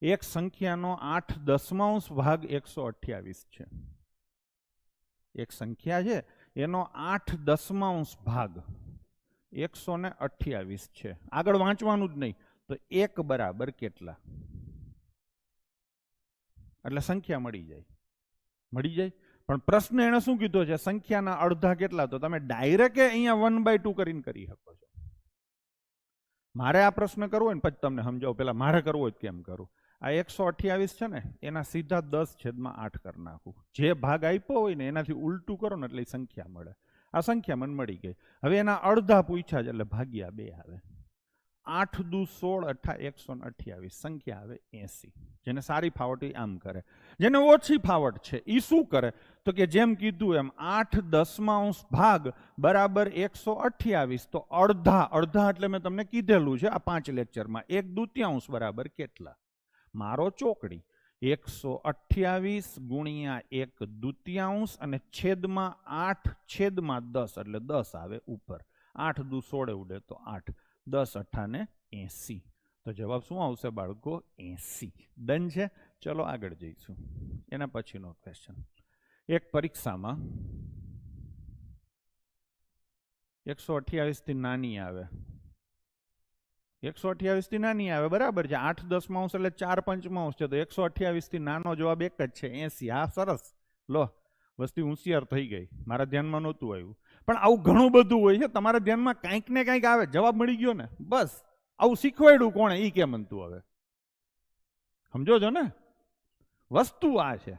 એક સંખ્યાનો 8/10 ભાગ 128 છે. એક સંખ્યા છે એનો 8/10 ભાગ 128 છે. આગળ વાંચવાનું જ નહીં. તો 1 બરાબર કેટલા? એટલે સંખ્યા મળી જાય. પણ પ્રશ્ન એને શું કીધો છે? સંખ્યાના અડધા કેટલા? તો તમે ડાયરેક્ટ અહીંયા 1/2 કરીને કરી શકો છો. મારે આ પ્રશ્ન કરવો હોય ને પછી તમને સમજાવો. પેલા મારે કરવો હોય કેમ કરું. આ 128 છે ને એના સીધા 10/8 કરી નાખું. જે ભાગ આપ્યો હોય ને એનાથી ઉલટું કરો ને એટલે સંખ્યા મળે. આ સંખ્યા મને મળી ગઈ. હવે એના અડધા પૂછ્યા છે એટલે ભાગ્યા 2 આવે. 8 દુ 16 128 સંખ્યા આવે 80. જેને સારી ફાવટ એ આમ કરે. જેને ઓછી ફાવટ છે એ શું કરે? તો કે જેમ કીધું એમ 8/10 ભાગ બરાબર 128. તો અડધા એટલે મેં તમને કીધેલું છે આ 5 લેક્ચરમાં. 1/2 બરાબર કેટલા? મારો ચોકડી 128 ગુણ્યા 1/2 અને છેદમાં 8/10 એટલે 10 આવે ઉપર. 8 દુ 16 ઉડે તો 8. 10 8 80. તો જવાબ શું આવશે બાળકો? 80. ડન છે. ચલો આગળ જઈશું. એના પછીનો ક્વેશ્ચન. એક પરીક્ષામાં 128 થી નાની આવે. 128 થી નાની આવે બરાબર છે. 8/10 એટલે 4/5 છે. તો 128 થી નાનો જવાબ એક જ છે 80. હા સરસ. લો વસ્તી હોશિયાર થઈ ગઈ. મારા ધ્યાનમાં નહોતું આવ્યું. પણ આવું ઘણું બધું હોય છે. તમારા ધ્યાનમાં કંઈક ને કંઈક આવે. જવાબ મળી ગયો ને બસ. આવું શીખવાડ્યું કોણે? એ કેમ બનતું? હવે સમજો છો ને? વસ્તુ આ છે.